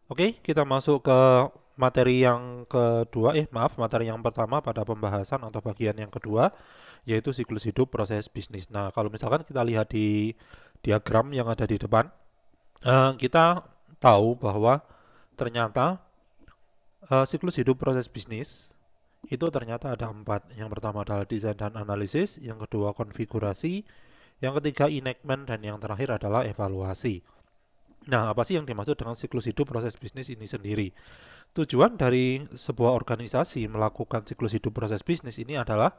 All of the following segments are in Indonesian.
Oke, kita masuk ke materi yang kedua, materi yang pertama pada pembahasan atau bagian yang kedua, yaitu siklus hidup proses bisnis. Nah, kalau misalkan kita lihat di diagram yang ada di depan, kita tahu bahwa ternyata siklus hidup proses bisnis itu ternyata ada empat. Yang pertama adalah desain dan analisis, yang kedua konfigurasi, yang ketiga enactment, dan yang terakhir adalah evaluasi. Nah, apa sih yang dimaksud dengan siklus hidup proses bisnis ini sendiri? Tujuan dari sebuah organisasi melakukan siklus hidup proses bisnis ini adalah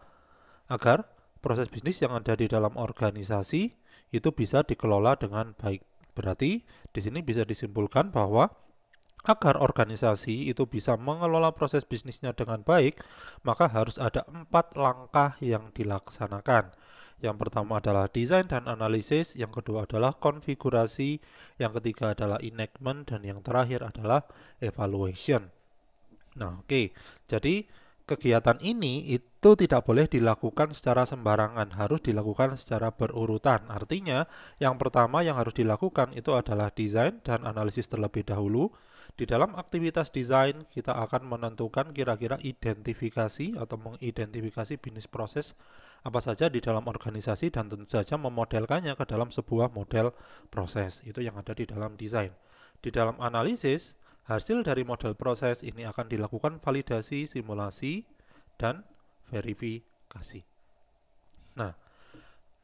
agar proses bisnis yang ada di dalam organisasi itu bisa dikelola dengan baik. Berarti di sini bisa disimpulkan bahwa agar organisasi itu bisa mengelola proses bisnisnya dengan baik, maka harus ada 4 langkah yang dilaksanakan. Yang pertama adalah desain dan analisis, yang kedua adalah konfigurasi, yang ketiga adalah enactment, dan yang terakhir adalah evaluation. Nah, oke. Jadi kegiatan ini itu tidak boleh dilakukan secara sembarangan, harus dilakukan secara berurutan. Artinya, yang pertama yang harus dilakukan itu adalah desain dan analisis terlebih dahulu. Di dalam aktivitas desain, kita akan menentukan kira-kira identifikasi atau mengidentifikasi bisnis proses apa saja di dalam organisasi dan tentu saja memodelkannya ke dalam sebuah model proses. Itu yang ada di dalam desain. Di dalam analisis, hasil dari model proses ini akan dilakukan validasi, simulasi, dan verifikasi. Nah,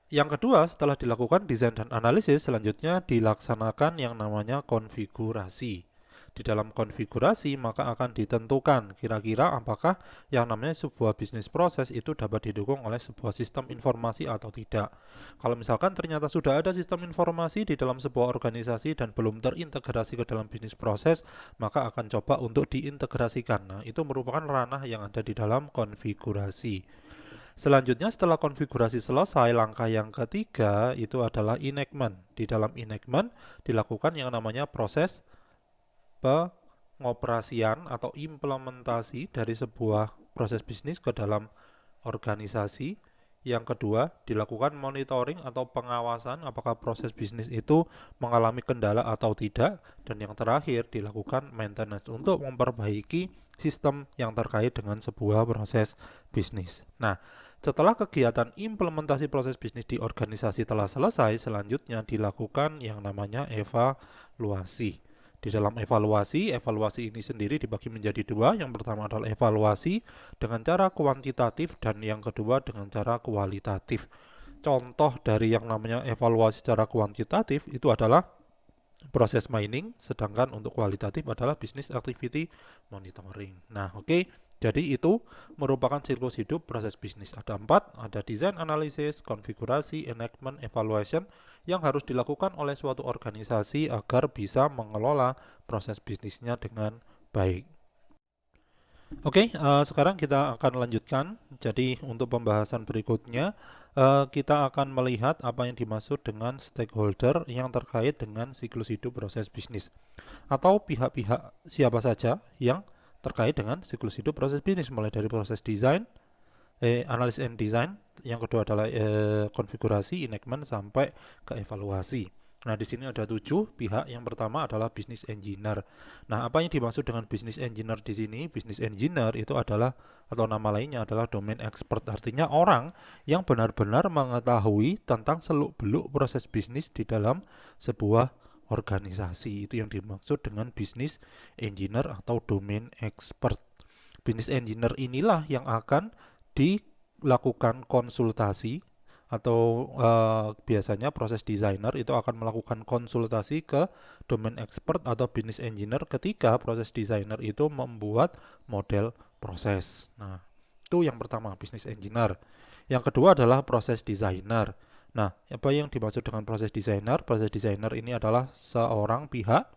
yang kedua, setelah dilakukan desain dan analisis, selanjutnya dilaksanakan yang namanya konfigurasi. Di dalam konfigurasi, maka akan ditentukan kira-kira apakah yang namanya sebuah bisnis proses itu dapat didukung oleh sebuah sistem informasi atau tidak. Kalau misalkan ternyata sudah ada sistem informasi di dalam sebuah organisasi dan belum terintegrasi ke dalam bisnis proses, maka akan coba untuk diintegrasikan. Nah, itu merupakan ranah yang ada di dalam konfigurasi. Selanjutnya setelah konfigurasi selesai, langkah yang ketiga itu adalah enactment. Di dalam enactment dilakukan yang namanya proses pengoperasian atau implementasi dari sebuah proses bisnis ke dalam organisasi. Yang kedua, dilakukan monitoring atau pengawasan apakah proses bisnis itu mengalami kendala atau tidak. Dan yang terakhir, dilakukan maintenance untuk memperbaiki sistem yang terkait dengan sebuah proses bisnis. Nah, setelah kegiatan implementasi proses bisnis di organisasi telah selesai, selanjutnya dilakukan yang namanya evaluasi. Di dalam evaluasi ini sendiri dibagi menjadi dua. Yang pertama adalah evaluasi dengan cara kuantitatif dan yang kedua dengan cara kualitatif. Contoh dari yang namanya evaluasi secara kuantitatif itu adalah proses mining, sedangkan untuk kualitatif adalah business activity monitoring. Nah, oke. Jadi itu merupakan siklus hidup proses bisnis. Ada 4, ada design, analisis, konfigurasi, enactment, evaluation yang harus dilakukan oleh suatu organisasi agar bisa mengelola proses bisnisnya dengan baik. Oke, sekarang kita akan lanjutkan. Jadi untuk pembahasan berikutnya, kita akan melihat apa yang dimaksud dengan stakeholder yang terkait dengan siklus hidup proses bisnis, atau pihak-pihak siapa saja yang terkait dengan siklus hidup proses bisnis, mulai dari proses desain, analysis and design, yang kedua adalah konfigurasi, enactment, sampai ke evaluasi. Nah, di sini ada 7 pihak. Yang pertama adalah business engineer. Nah, apa yang dimaksud dengan business engineer di sini? Business engineer itu adalah, atau nama lainnya adalah domain expert. Artinya orang yang benar-benar mengetahui tentang seluk-beluk proses bisnis di dalam sebuah organisasi. Itu yang dimaksud dengan business engineer atau domain expert. Business engineer inilah yang akan dilakukan konsultasi atau biasanya proses designer itu akan melakukan konsultasi ke domain expert atau business engineer ketika proses designer itu membuat model proses. Nah, itu yang pertama, business engineer. Yang kedua adalah proses designer. Nah, apa yang dimaksud dengan proses designer? Proses designer ini adalah seorang pihak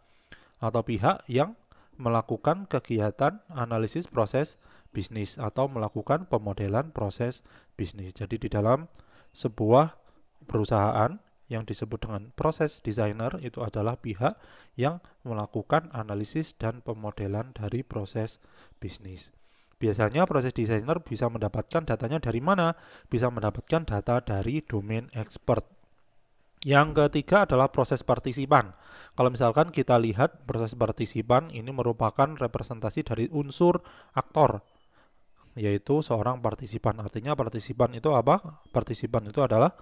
atau pihak yang melakukan kegiatan analisis proses bisnis atau melakukan pemodelan proses bisnis. Jadi di dalam sebuah perusahaan yang disebut dengan proses designer itu adalah pihak yang melakukan analisis dan pemodelan dari proses bisnis. Biasanya proses designer bisa mendapatkan datanya dari mana? Bisa mendapatkan data dari domain expert Yang ketiga adalah proses partisipan. Kalau misalkan kita lihat proses partisipan ini merupakan representasi dari unsur aktor, yaitu seorang partisipan. Artinya partisipan itu apa? Partisipan itu adalah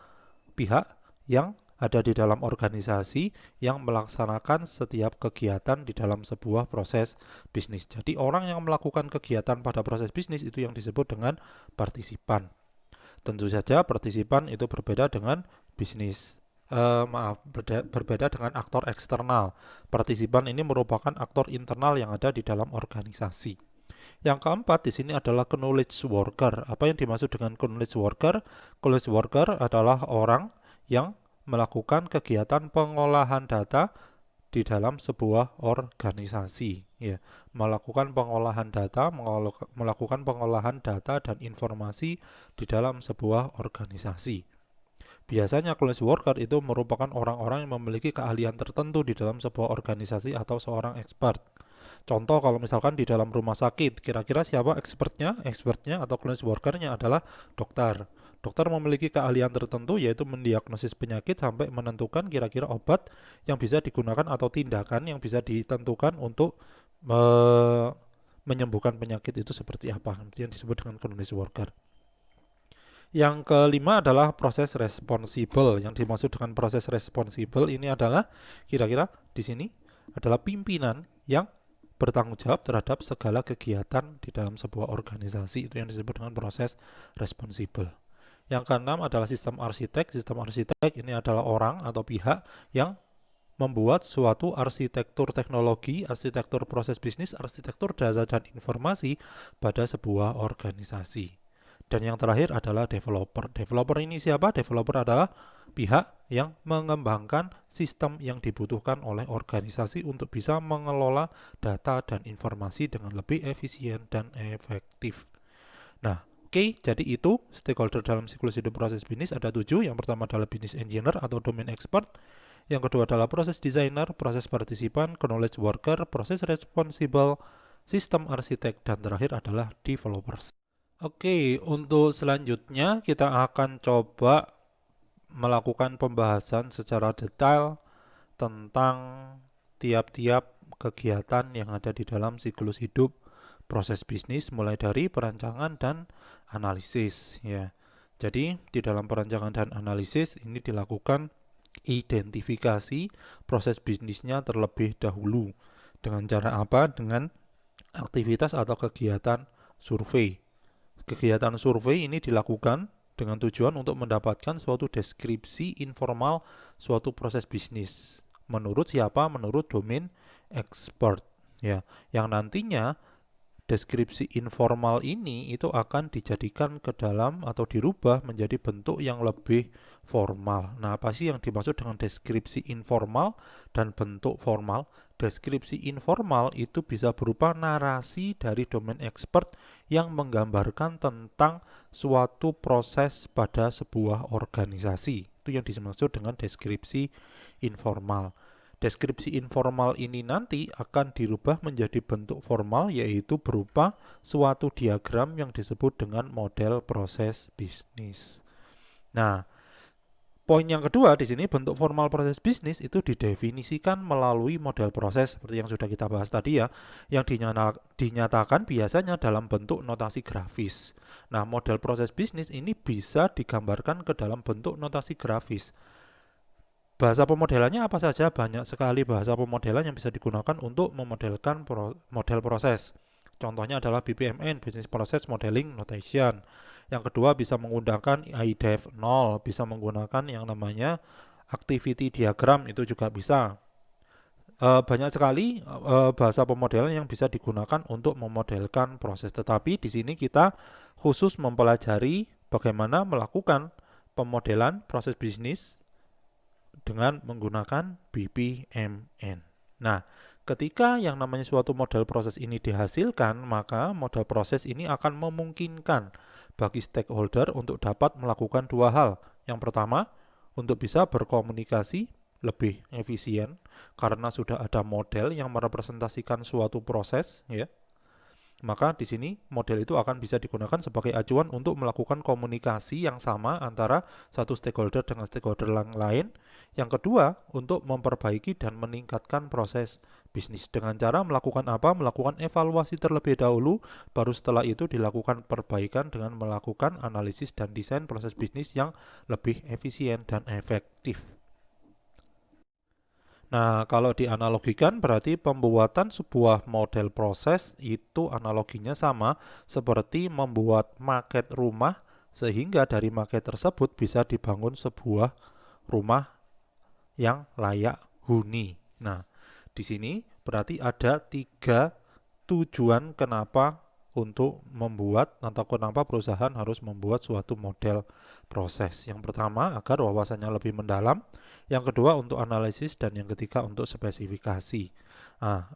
pihak yang ada di dalam organisasi yang melaksanakan setiap kegiatan di dalam sebuah proses bisnis. Jadi orang yang melakukan kegiatan pada proses bisnis itu yang disebut dengan partisipan. Tentu saja partisipan itu berbeda dengan bisnis. Berbeda dengan aktor eksternal. Partisipan ini merupakan aktor internal yang ada di dalam organisasi. Yang keempat di sini adalah knowledge worker. Apa yang dimaksud dengan knowledge worker? Knowledge worker adalah orang yang melakukan kegiatan pengolahan data di dalam sebuah organisasi, ya. Melakukan pengolahan data, dan informasi di dalam sebuah organisasi. Biasanya knowledge worker itu merupakan orang-orang yang memiliki keahlian tertentu di dalam sebuah organisasi atau seorang expert. Contoh kalau misalkan di dalam rumah sakit, kira-kira siapa expertnya? Expertnya atau knowledge workernya adalah dokter. Dokter memiliki keahlian tertentu yaitu mendiagnosis penyakit sampai menentukan kira-kira obat yang bisa digunakan atau tindakan yang bisa ditentukan untuk menyembuhkan penyakit itu seperti apa. Itu yang disebut dengan knowledge worker. Yang kelima adalah proses responsible. Yang dimaksud dengan proses responsible ini adalah kira-kira di sini adalah pimpinan yang bertanggung jawab terhadap segala kegiatan di dalam sebuah organisasi. Itu yang disebut dengan proses responsible. Yang keenam adalah sistem arsitek. Sistem arsitek ini adalah orang atau pihak yang membuat suatu arsitektur teknologi, arsitektur proses bisnis, arsitektur data dan informasi pada sebuah organisasi. Dan yang terakhir adalah developer. Developer ini siapa? Developer adalah pihak yang mengembangkan sistem yang dibutuhkan oleh organisasi untuk bisa mengelola data dan informasi dengan lebih efisien dan efektif. Nah, oke, jadi itu stakeholder dalam siklus hidup proses bisnis ada 7. Yang pertama adalah business engineer atau domain expert. Yang kedua adalah proses designer, proses partisipan, knowledge worker, proses responsible, sistem arsitek, dan terakhir adalah developers. Oke, untuk selanjutnya kita akan coba melakukan pembahasan secara detail tentang tiap-tiap kegiatan yang ada di dalam siklus hidup proses bisnis, mulai dari perancangan dan analisis, ya. Jadi di dalam perancangan dan analisis ini dilakukan identifikasi proses bisnisnya terlebih dahulu. Dengan cara apa? Dengan aktivitas atau kegiatan survei. Kegiatan survei ini dilakukan dengan tujuan untuk mendapatkan suatu deskripsi informal suatu proses bisnis. Menurut siapa? Menurut domain expert, ya. Yang nantinya deskripsi informal ini itu akan dijadikan ke dalam atau dirubah menjadi bentuk yang lebih formal. Nah, apa sih yang dimaksud dengan deskripsi informal dan bentuk formal? Deskripsi informal itu bisa berupa narasi dari domain expert yang menggambarkan tentang suatu proses pada sebuah organisasi. Itu yang dimaksud dengan deskripsi informal. Deskripsi informal ini nanti akan dirubah menjadi bentuk formal, yaitu berupa suatu diagram yang disebut dengan model proses bisnis. Nah, poin yang kedua di sini, bentuk formal proses bisnis itu didefinisikan melalui model proses seperti yang sudah kita bahas tadi, ya, yang dinyatakan biasanya dalam bentuk notasi grafis. Nah, model proses bisnis ini bisa digambarkan ke dalam bentuk notasi grafis. Bahasa pemodelannya apa saja? Banyak sekali bahasa pemodelan yang bisa digunakan untuk memodelkan model proses. Contohnya adalah BPMN, Business Process Modeling Notation. Yang kedua bisa menggunakan IDEF 0, bisa menggunakan yang namanya Activity Diagram, itu juga bisa. Banyak sekali bahasa pemodelan yang bisa digunakan untuk memodelkan proses. Tetapi di sini kita khusus mempelajari bagaimana melakukan pemodelan proses bisnis dengan menggunakan BPMN. Nah, ketika yang namanya suatu model proses ini dihasilkan, maka model proses ini akan memungkinkan bagi stakeholder untuk dapat melakukan dua hal. Yang pertama, untuk bisa berkomunikasi lebih efisien karena sudah ada model yang merepresentasikan suatu proses, ya. Maka di sini model itu akan bisa digunakan sebagai acuan untuk melakukan komunikasi yang sama antara satu stakeholder dengan stakeholder yang lain. Yang kedua, untuk memperbaiki dan meningkatkan proses bisnis dengan cara melakukan apa? Melakukan evaluasi terlebih dahulu, baru setelah itu dilakukan perbaikan dengan melakukan analisis dan desain proses bisnis yang lebih efisien dan efektif. Nah, kalau dianalogikan berarti pembuatan sebuah model proses itu analoginya sama seperti membuat maket rumah sehingga dari maket tersebut bisa dibangun sebuah rumah yang layak huni. Nah, di sini berarti ada 3 tujuan kenapa untuk membuat atau kenapa perusahaan harus membuat suatu model proses. Yang pertama, agar wawasannya lebih mendalam. Yang kedua, untuk analisis. Dan yang ketiga, untuk spesifikasi.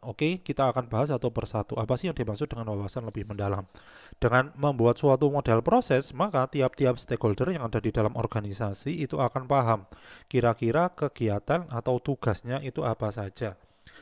Oke, kita akan bahas satu persatu. Apa sih yang dimaksud dengan wawasan lebih mendalam? Dengan membuat suatu model proses, maka tiap-tiap stakeholder yang ada di dalam organisasi itu akan paham kira-kira kegiatan atau tugasnya itu apa saja.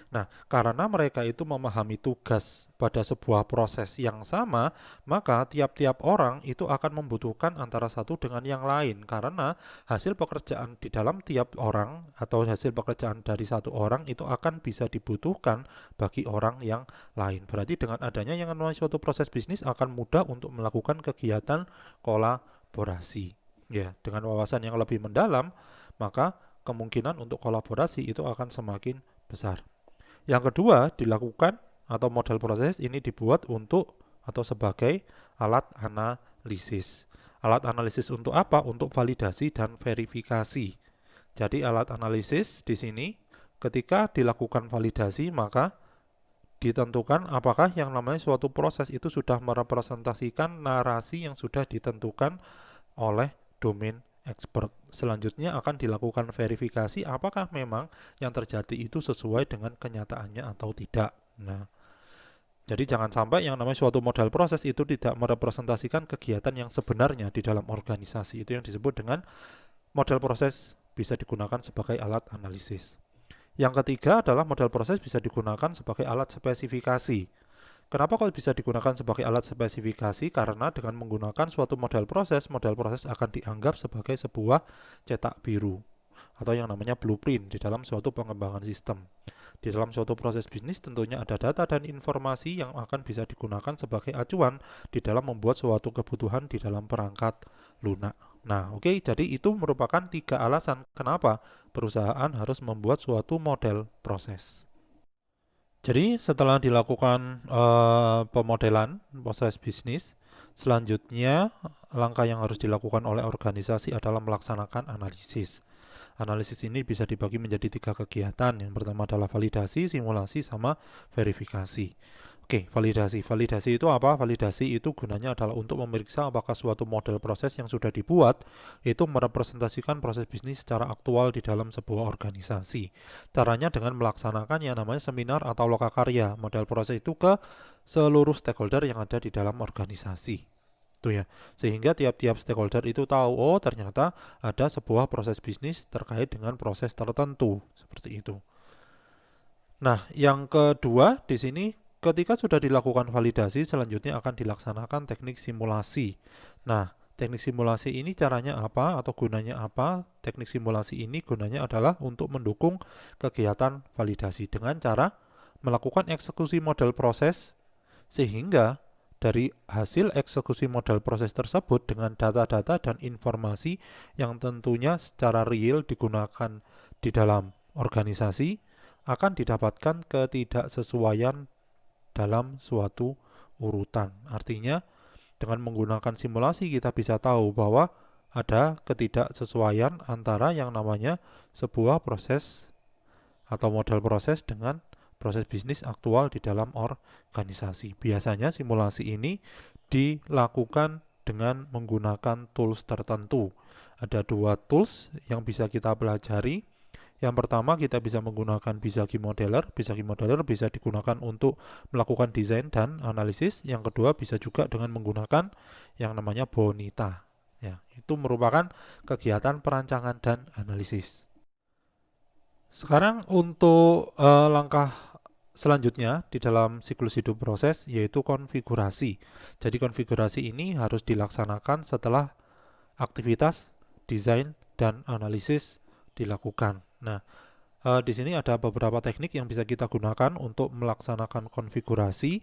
Nah, karena mereka itu memahami tugas pada sebuah proses yang sama, maka tiap-tiap orang itu akan membutuhkan antara satu dengan yang lain karena hasil pekerjaan di dalam tiap orang atau hasil pekerjaan dari satu orang itu akan bisa dibutuhkan bagi orang yang lain. Berarti dengan adanya yang namanya suatu proses bisnis akan mudah untuk melakukan kegiatan kolaborasi. Ya, dengan wawasan yang lebih mendalam, maka kemungkinan untuk kolaborasi itu akan semakin besar. Yang kedua, dilakukan atau model proses ini dibuat untuk atau sebagai alat analisis. Alat analisis untuk apa? Untuk validasi dan verifikasi. Jadi alat analisis di sini ketika dilakukan validasi maka ditentukan apakah yang namanya suatu proses itu sudah merepresentasikan narasi yang sudah ditentukan oleh domain expert. Selanjutnya akan dilakukan verifikasi apakah memang yang terjadi itu sesuai dengan kenyataannya atau tidak. Nah, jadi jangan sampai yang namanya suatu model proses itu tidak merepresentasikan kegiatan yang sebenarnya di dalam organisasi. Itu yang disebut dengan model proses bisa digunakan sebagai alat analisis. Yang ketiga adalah model proses bisa digunakan sebagai alat spesifikasi. Kenapa kok bisa digunakan sebagai alat spesifikasi? Karena dengan menggunakan suatu model proses akan dianggap sebagai sebuah cetak biru atau yang namanya blueprint di dalam suatu pengembangan sistem. Di dalam suatu proses bisnis tentunya ada data dan informasi yang akan bisa digunakan sebagai acuan di dalam membuat suatu kebutuhan di dalam perangkat lunak. Nah, oke, jadi itu merupakan 3 alasan kenapa perusahaan harus membuat suatu model proses. Jadi setelah dilakukan pemodelan proses bisnis, selanjutnya langkah yang harus dilakukan oleh organisasi adalah melaksanakan analisis. Analisis ini bisa dibagi menjadi 3 kegiatan. Yang pertama adalah validasi, simulasi, sama verifikasi. Oke, validasi. Validasi itu apa? Validasi itu gunanya adalah untuk memeriksa apakah suatu model proses yang sudah dibuat itu merepresentasikan proses bisnis secara aktual di dalam sebuah organisasi. Caranya dengan melaksanakan yang namanya seminar atau lokakarya model proses itu ke seluruh stakeholder yang ada di dalam organisasi. Itu ya. Sehingga tiap-tiap stakeholder itu tahu, oh ternyata ada sebuah proses bisnis terkait dengan proses tertentu, seperti itu. Nah, yang kedua di sini ketika sudah dilakukan validasi, selanjutnya akan dilaksanakan teknik simulasi. Nah, teknik simulasi ini caranya apa atau gunanya apa? Teknik simulasi ini gunanya adalah untuk mendukung kegiatan validasi dengan cara melakukan eksekusi model proses sehingga dari hasil eksekusi model proses tersebut dengan data-data dan informasi yang tentunya secara real digunakan di dalam organisasi akan didapatkan ketidaksesuaian dalam suatu urutan. Artinya, dengan menggunakan simulasi kita bisa tahu bahwa ada ketidaksesuaian antara yang namanya sebuah proses atau model proses dengan proses bisnis aktual di dalam organisasi. Biasanya simulasi ini dilakukan dengan menggunakan tools tertentu. Ada 2 tools yang bisa kita pelajari. Yang pertama kita bisa menggunakan Bizagi Modeler. Bizagi Modeler bisa digunakan untuk melakukan desain dan analisis. Yang kedua bisa juga dengan menggunakan yang namanya Bonita. Ya, itu merupakan kegiatan perancangan dan analisis. Sekarang untuk langkah selanjutnya di dalam siklus hidup proses yaitu konfigurasi. Jadi konfigurasi ini harus dilaksanakan setelah aktivitas desain dan analisis dilakukan. Nah, di sini ada beberapa teknik yang bisa kita gunakan untuk melaksanakan konfigurasi.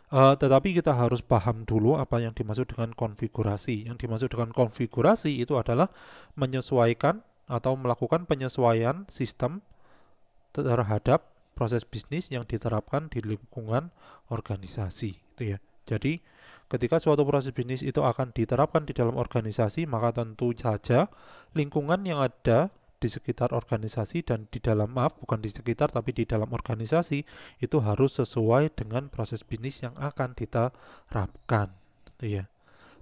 Tetapi kita harus paham dulu apa yang dimaksud dengan konfigurasi. Yang dimaksud dengan konfigurasi itu adalah menyesuaikan atau melakukan penyesuaian sistem terhadap proses bisnis yang diterapkan di lingkungan organisasi, itu ya. Jadi, ketika suatu proses bisnis itu akan diterapkan di dalam organisasi, maka tentu saja lingkungan yang ada di sekitar organisasi dan di dalam, bukan di sekitar tapi di dalam organisasi itu harus sesuai dengan proses bisnis yang akan diterapkan, itu ya.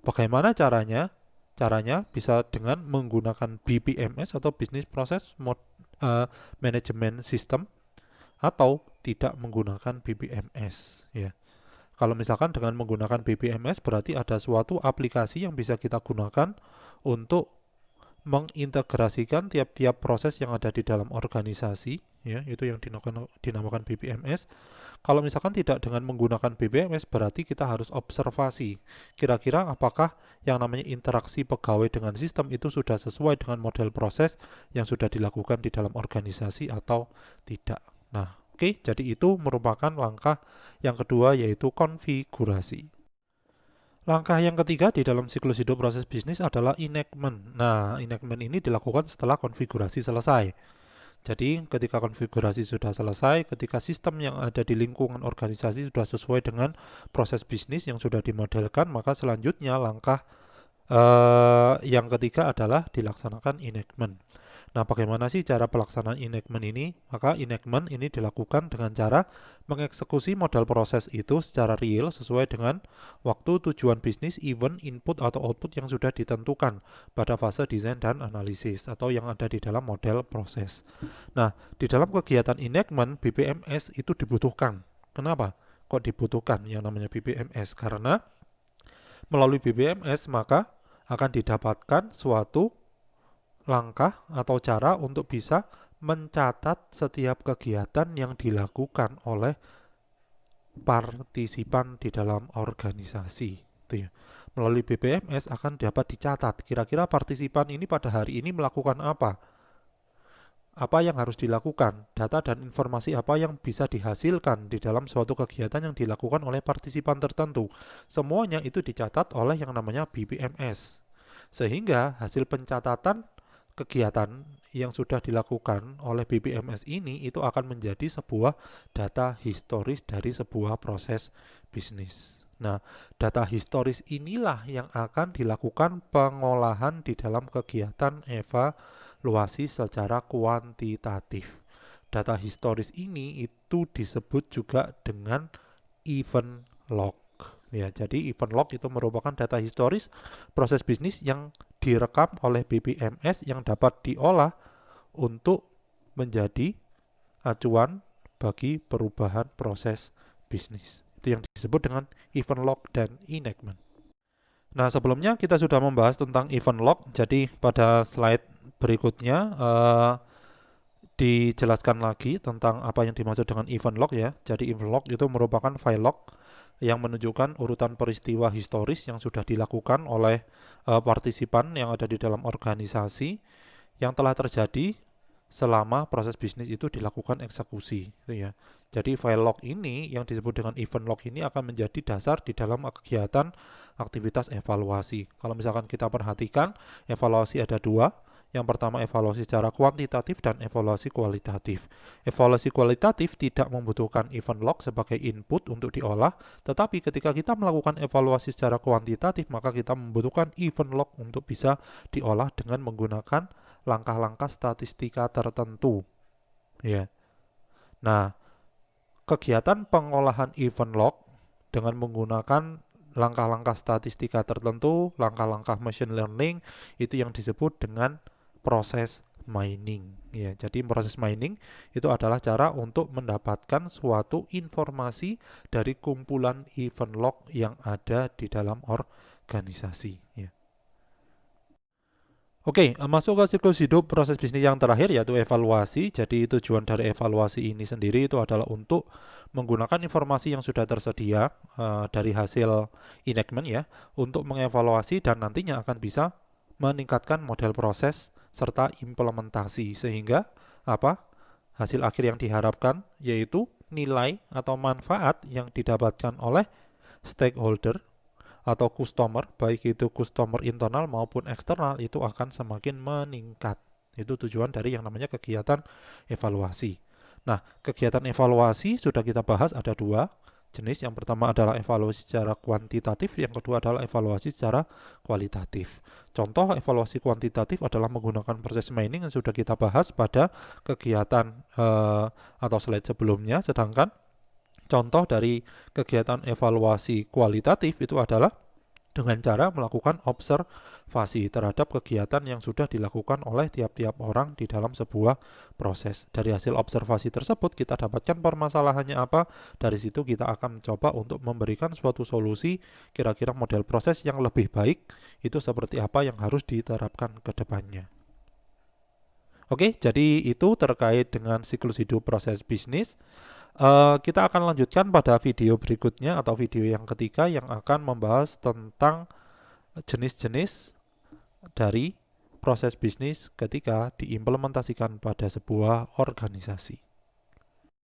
Bagaimana caranya? Caranya bisa dengan menggunakan BPMS atau Business Process Management System atau tidak menggunakan BPMS, ya. Kalau misalkan dengan menggunakan BPMS berarti ada suatu aplikasi yang bisa kita gunakan untuk mengintegrasikan tiap-tiap proses yang ada di dalam organisasi, ya, itu yang dinamakan BPMS. Kalau misalkan tidak dengan menggunakan BPMS berarti kita harus observasi kira-kira apakah yang namanya interaksi pegawai dengan sistem itu sudah sesuai dengan model proses yang sudah dilakukan di dalam organisasi atau tidak. Nah, oke, jadi itu merupakan langkah yang kedua yaitu konfigurasi. Langkah yang ketiga di dalam siklus hidup proses bisnis adalah enactment. Nah, enactment ini dilakukan setelah konfigurasi selesai. Jadi, ketika konfigurasi sudah selesai, ketika sistem yang ada di lingkungan organisasi sudah sesuai dengan proses bisnis yang sudah dimodelkan, maka selanjutnya langkah yang ketiga adalah dilaksanakan enactment. Nah, bagaimana sih cara pelaksanaan enactment ini? Maka enactment ini dilakukan dengan cara mengeksekusi model proses itu secara real sesuai dengan waktu, tujuan bisnis, event, input atau output yang sudah ditentukan pada fase desain dan analisis atau yang ada di dalam model proses. Nah, di dalam kegiatan enactment, BPMS itu dibutuhkan. Kenapa? Kok dibutuhkan yang namanya BPMS? Karena melalui BPMS maka akan didapatkan suatu langkah atau cara untuk bisa mencatat setiap kegiatan yang dilakukan oleh partisipan di dalam organisasi, itu ya. Melalui BPMS akan dapat dicatat kira-kira partisipan ini pada hari ini melakukan apa yang harus dilakukan, data dan informasi apa yang bisa dihasilkan di dalam suatu kegiatan yang dilakukan oleh partisipan tertentu. Semuanya itu dicatat oleh yang namanya BPMS. Sehingga hasil pencatatan kegiatan yang sudah dilakukan oleh BPMS ini itu akan menjadi sebuah data historis dari sebuah proses bisnis. Nah, data historis inilah yang akan dilakukan pengolahan di dalam kegiatan evaluasi secara kuantitatif. Data historis ini itu disebut juga dengan event log. Ya, jadi event log itu merupakan data historis proses bisnis yang direkam oleh BPMS yang dapat diolah untuk menjadi acuan bagi perubahan proses bisnis. Itu yang disebut dengan event log dan enactment. Nah, sebelumnya kita sudah membahas tentang event log. Jadi pada slide berikutnya dijelaskan lagi tentang apa yang dimaksud dengan event log ya. Jadi event log itu merupakan file log yang menunjukkan urutan peristiwa historis yang sudah dilakukan oleh partisipan yang ada di dalam organisasi yang telah terjadi selama proses bisnis itu dilakukan eksekusi, gitu ya. Jadi file log ini yang disebut dengan event log ini akan menjadi dasar di dalam kegiatan aktivitas evaluasi. Kalau misalkan kita perhatikan, evaluasi ada dua. Yang pertama evaluasi secara kuantitatif dan evaluasi kualitatif. Evaluasi kualitatif tidak membutuhkan event log sebagai input untuk diolah, tetapi ketika kita melakukan evaluasi secara kuantitatif, maka kita membutuhkan event log untuk bisa diolah dengan menggunakan langkah-langkah statistika tertentu. Ya. Nah, kegiatan pengolahan event log dengan menggunakan langkah-langkah statistika tertentu, langkah-langkah machine learning, itu yang disebut dengan proses mining. Ya, jadi proses mining itu adalah cara untuk mendapatkan suatu informasi dari kumpulan event log yang ada di dalam organisasi. Ya. Oke, masuk ke siklus hidup proses bisnis yang terakhir yaitu evaluasi. Jadi tujuan dari evaluasi ini sendiri itu adalah untuk menggunakan informasi yang sudah tersedia dari hasil enactment ya untuk mengevaluasi dan nantinya akan bisa meningkatkan model proses serta implementasi sehingga hasil akhir yang diharapkan yaitu nilai atau manfaat yang didapatkan oleh stakeholder atau customer, baik itu customer internal maupun eksternal, itu akan semakin meningkat. Itu tujuan dari yang namanya kegiatan evaluasi. Nah, kegiatan evaluasi sudah kita bahas ada dua jenis. Yang pertama adalah evaluasi secara kuantitatif, yang kedua adalah evaluasi secara kualitatif. Contoh evaluasi kuantitatif adalah menggunakan proses mining yang sudah kita bahas pada kegiatan atau slide sebelumnya, sedangkan contoh dari kegiatan evaluasi kualitatif itu adalah dengan cara melakukan observasi terhadap kegiatan yang sudah dilakukan oleh tiap-tiap orang di dalam sebuah proses. Dari hasil observasi tersebut kita dapatkan permasalahannya apa, dari situ kita akan mencoba untuk memberikan suatu solusi kira-kira model proses yang lebih baik itu seperti apa yang harus diterapkan ke depannya. Oke, jadi itu terkait dengan siklus hidup proses bisnis. Kita akan lanjutkan pada video berikutnya atau video yang ketiga yang akan membahas tentang jenis-jenis dari proses bisnis ketika diimplementasikan pada sebuah organisasi.